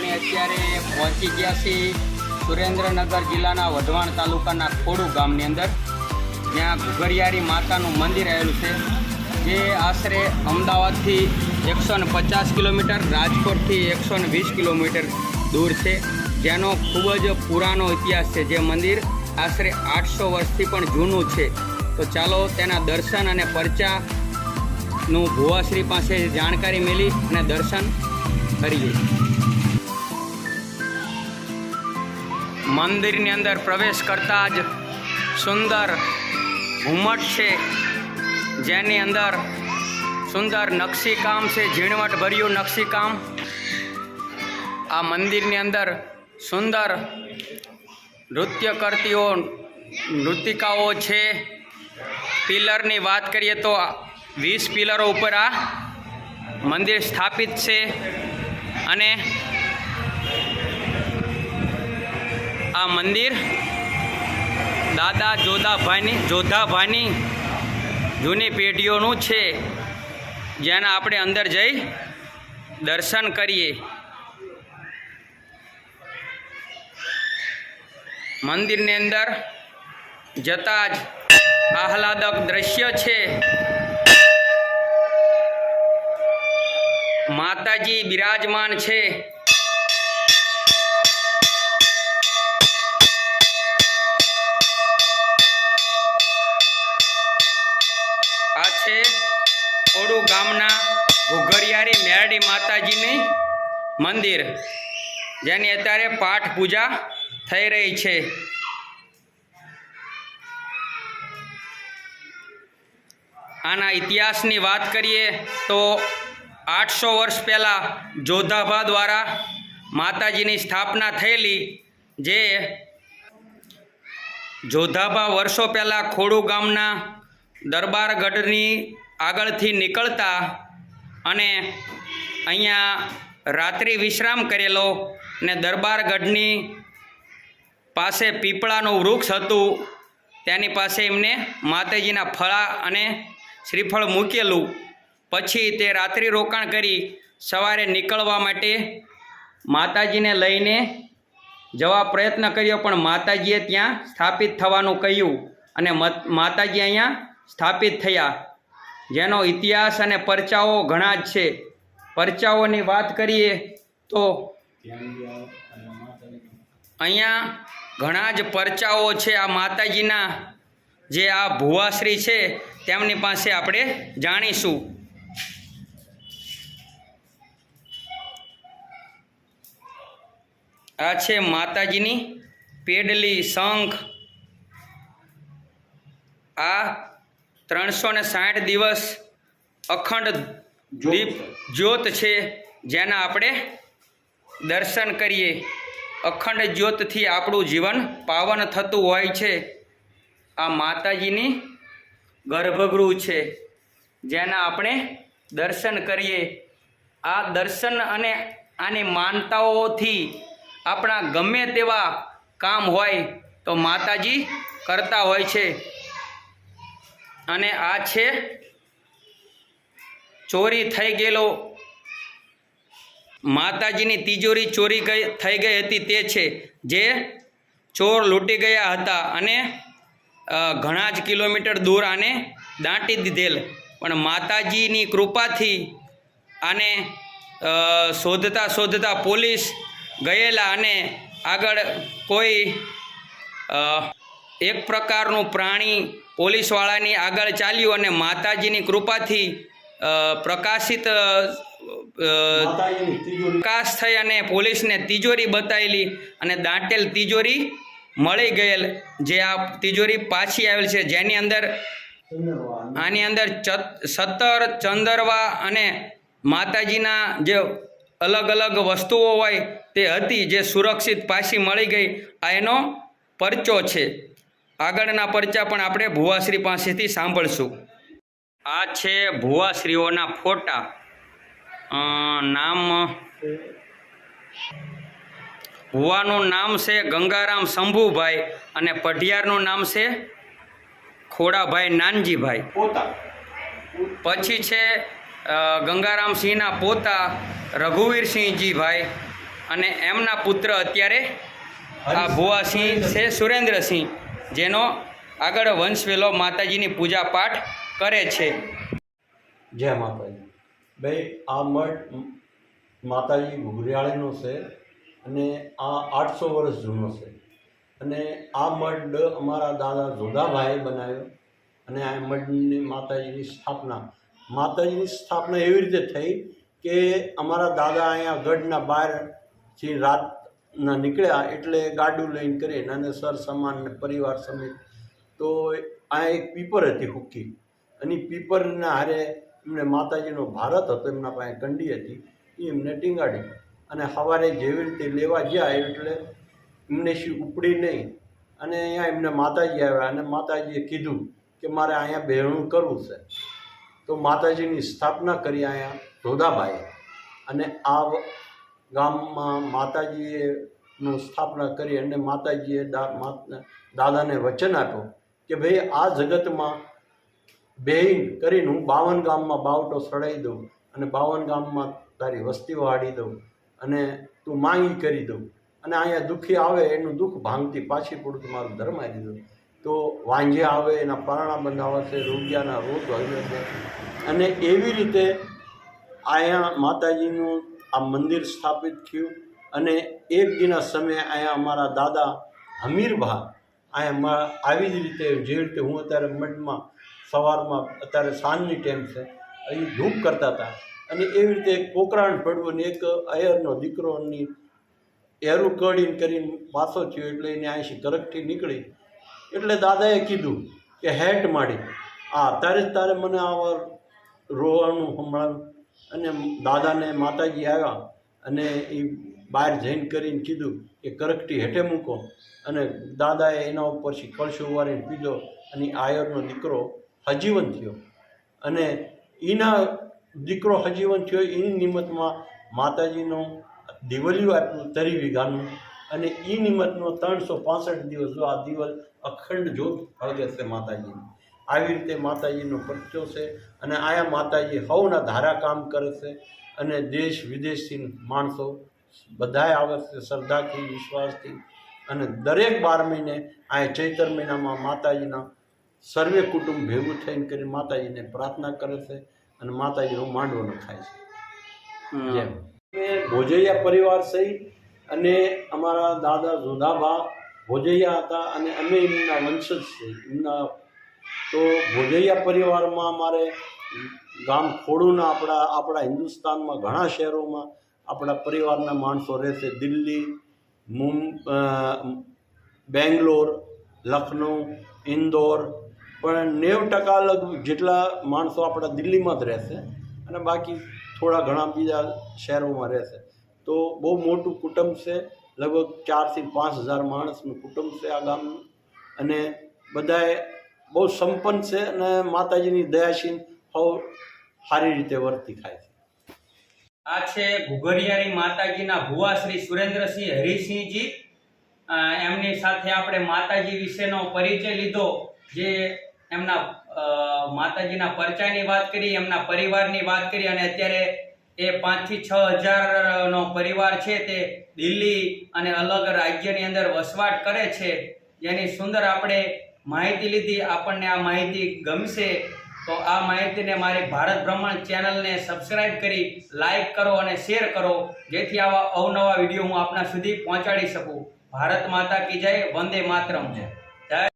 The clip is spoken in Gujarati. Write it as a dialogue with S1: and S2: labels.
S1: આપણે અત્યારે પહોંચી ગયા છીએ સુરેન્દ્રનગર જિલ્લાના વઢવાણ તાલુકાના ખોડુ ગામની અંદર, જ્યાં ઘુઘરિયારી માતાનું મંદિર આવેલું છે, જે આશરે અમદાવાદથી 150 કિલોમીટર, રાજકોટથી 120 કિલોમીટર દૂર છે, જેનો ખૂબ જ પુરાનો ઇતિહાસ છે. જે મંદિર આશરે 800 વર્ષથી પણ જૂનું છે. તો ચાલો તેના દર્શન અને પરચાનું ભુવાશ્રી પાસે જાણકારી મેળવી અને દર્શન કરીએ. મંદિરની અંદર પ્રવેશ કરતા જ સુંદર ઘુમ્મટ છે, જેની અંદર સુંદર નકશીકામ છે, ઝીણવટભર્યું નકશીકામ. આ મંદિરની અંદર સુંદર નૃત્ય કરતીઓ નૃતિકાઓ છે. પિલરની વાત કરીએ તો 20 પિલરો ઉપર આ મંદિર સ્થાપિત છે. અને આ મંદિર દાદા જોધાભાઈની જૂની પેઢીઓનું છે, જેના આપણે અંદર જઈ દર્શન કરીએ. મંદિરની અંદર જતા જ આહલાદક દ્રશ્ય છે. માતાજી બિરાજમાન છે. આ છે ખોડુ ગામના ઘુઘરિયારી મેરડી માતાજીની મંદિર, જેની અત્યારે પાઠ પૂજા થઈ રહી છે. આના ઇતિહાસની વાત કરીએ તો 800 વર્ષ પહેલાં જોધાભા દ્વારા માતાજીની સ્થાપના થયેલી. જે જોધાભા વર્ષો પહેલાં ખોડુ ગામના દરબારગઢની આગળથી નીકળતા અને અહીંયા રાત્રિ વિશ્રામ કરેલો, ને દરબારગઢની પાસે પીપળાનું વૃક્ષ હતું, તેની પાસે એમને માતાજીના ફળા અને શ્રીફળ મૂકેલું. પછી તે રાત્રિ રોકાણ કરી સવારે નીકળવા માટે માતાજીને લઈને જવા પ્રયત્ન કર્યો, પણ માતાજીએ ત્યાં સ્થાપિત થવાનું કહ્યું અને માતાજી અહીંયા સ્થાપિત થયા, જેનો ઇતિહાસ અને પરચાઓ ઘણા જ છે. પરચાઓની વાત કરીએ તો અહીંયા ઘણા જ પરચાઓ છે. આ માતાજીના જે આ ભુવાશ્રી છે તેમની પાસે આપણે જાણીશું. આ છે માતાજીની પેડલી, શંખ. આ 360 દિવસ અખંડ દીપ જ્યોત છે, જેના આપણે દર્શન કરીએ. અખંડ જ્યોતથી આપણું જીવન પાવન થતું હોય છે. આ માતાજીની ગર્ભગૃહ છે, જેના આપણે દર્શન કરીએ. આ દર્શન અને આની માનતાઓથી આપણા ગમે તેવા કામ હોય તો માતાજી કરતા હોય છે. અને આ છે ચોરી થઈ ગયેલો માતાજીની તિજોરી ચોરી થઈ ગઈ હતી. તે છે જે ચોર લૂંટી ગયા હતા અને ઘણા જ કિલોમીટર દૂર આને દાટી દીધેલ, પણ માતાજીની કૃપાથી આને શોધતા પોલીસ ગયેલા અને આગળ કોઈ એક પ્રકારનું પ્રાણી પોલીસવાળાની આગળ ચાલ્યું અને માતાજીની કૃપાથી પ્રકાશ થઈ અને પોલીસને તિજોરી બતાવેલી અને દાંટેલ તિજોરી મળી ગયેલ. જે આ તિજોરી પાછી આવેલ છે, જેની અંદર આની અંદર 17 ચંદરવા અને માતાજીના જે અલગ અલગ વસ્તુઓ હોય તે હતી, જે સુરક્ષિત પાછી મળી ગઈ. આ એનો પરચો છે. આગળના પરચા પણ આપણે ભુવાશ્રી પાસેથી સાંભળશું. આ છે ભુવાશ્રીઓના ફોટા. નામ ભુવાનું નામ છે ગંગારામ શંભુભાઈ અને પઢિયારનું નામ છે ખોડાભાઈ નાનજીભાઈ. પછી છે ગંગારામસિંહના પોતા રઘુવીરસિંહજીભાઈ અને એમના પુત્ર અત્યારે આ ભુવાસિંહ છે સુરેન્દ્રસિંહ, જેનો આગળ વંશવેલો માતાજીની પૂજા પાઠ કરે છે.
S2: જય માતાજી. ભાઈ આ મઠ માતાજી ઘુઘરિયાળીનો છે અને આ 800 વર્ષ જૂનો છે. અને આ મઠ અમારા દાદા જોધાભાઈએ બનાવ્યો. અને આ મઠની માતાજીની સ્થાપના એવી રીતે થઈ કે અમારા દાદા અહીંયા ગઢના બહારથી રાતના નીકળ્યા એટલે ગાડું લઈને કરીને અને સર સમાન પરિવાર સમેત. તો આ એક પીપર હતી હુક્કી, અને પીપરના હારે એમને માતાજીનો ભારત હતો, એમના પાસે કંડી હતી, એ એમને ટીંગાડી. અને સવારે જેવી રીતે લેવા ગયા એટલે એમને શી ઉપડી નહીં. અને અહીંયા એમને માતાજી આવ્યા અને માતાજીએ કીધું કે મારે અહીંયા બહેણું કરવું છે. તો માતાજીની સ્થાપના કરી અહીંયા જોધાભાઈએ. અને આ ગામમાં માતાજીએ નું સ્થાપના કરી અને માતાજીએ દાદાને વચન આપ્યું કે ભાઈ આ જગતમાં બેહીન કરીને હું 52 ગામમાં બાવટો સડાઈ દઉં અને 52 ગામમાં તારી વસ્તી વાળી દઉં અને તું માંગી કરી દઉં, અને અહીંયા દુઃખી આવે એનું દુઃખ ભાંગતી પાછી પડું મારું ધર્મ આવી દીધું. તો વાંજે આવે એના પારણા બંધાવે છે, રોગિયાના રોગ હળવે છે. અને એવી રીતે અહીંયા માતાજીનું આ મંદિર સ્થાપિત થયું. અને એક દિના સમયે અહીંયા અમારા દાદા હમીરભા અહીંયા આવી જ રીતે જે રીતે હું અત્યારે મઠમાં સવારમાં અત્યારે સાંજની ટાઈમ છે અહીં ધૂપ કરતા હતા, અને એવી રીતે એક પોકરાણ પડવું ને એક અયરનો દીકરોની એરું કડીને કરીને પાછો થયો એટલે એને અહીંથી કરકથી નીકળી. એટલે દાદાએ કીધું કે હેટ માડી તારે મને આવા રોવાનું સંભળાવ્યું. અને દાદાને માતાજી આવ્યા અને એ બહાર જઈને કરીને કીધું કે કરકટી હેઠે મૂકો. અને દાદાએ એના ઉપરથી કળશો વારીને પીધો અને આયરનો દીકરો હજીવન થયો. અને એના દીકરો હજીવન થયો એની નિમિત્તમાં માતાજીનો દિવાલિયું આપ્યું 30 વીઘાનું. અને એ નિમિત્તનો 365 દિવસ જો આ દિવસ અખંડ જ્યોત ફળગે છે માતાજીની. આવી રીતે માતાજીનો પરચો છે. અને આયા માતાજી સૌના ધારા કામ કરે છે. અને દેશ વિદેશથી માણસો બધાએ આવે છે શ્રદ્ધાથી, વિશ્વાસથી. અને દરેક 12 મહિને આ ચૈત્ર મહિનામાં માતાજીના સર્વે કુટુંબ ભેગું થઈને કરી માતાજીને પ્રાર્થના કરે છે અને માતાજીનો માંડવાનો થાય છે. જેમ ભોજૈયા પરિવાર સહિત અને અમારા દાદા જોધાભા ભોજૈયા હતા અને અમે એમના વંશજ છે એમના. તો ભોજૈયા પરિવારમાં અમારે ગામ ખોડુના આપણા હિન્દુસ્તાનમાં ઘણા શહેરોમાં આપણા પરિવારના માણસો રહે છે. દિલ્હી, બેંગ્લોર, લખનઉ, ઇન્દોર, પણ 90% જેટલા માણસો આપણા દિલ્હીમાં જ રહેશે અને બાકી થોડા ઘણા બીજા શહેરોમાં રહેશે. તો બહુ મોટું કુટુંબ છે, લગભગ 4 થી 5 હજાર માણસનું કુટુંબ છે આ ગામનું. અને બધાએ બહુ સંપન્ન છે અને માતાજીની દયાશીલ બહુ સારી રીતે વર્તી થાય છે.
S1: આ છે ઘુઘરિયાળી માતાજીના ભુવા શ્રી સુરેન્દ્રસિંહ હરિસિંહજી. એમની સાથે આપણે માતાજી વિશેનો પરિચય લીધો, જે એમના માતાજીના પરચાની વાત કરી, એમના પરિવારની વાત કરી. અને અત્યારે એ 5 થી 6 હજારનો પરિવાર છે તે દિલ્હી અને અલગ રાજ્યની અંદર વસવાટ કરે છે. જેની સુંદર આપણે માહિતી લીધી. આપણને આ માહિતી ગમશે તો આ માહિતીને મારી ભારત બ્રહ્માંડ ચેનલને સબસ્ક્રાઈબ કરી લાઈક કરો અને શેર કરો, જેથી આવા અવનવા વિડીયો હું આપના સુધી પહોંચાડી શકું. ભારત માતા કી જય. વંદે માતરમ. જય.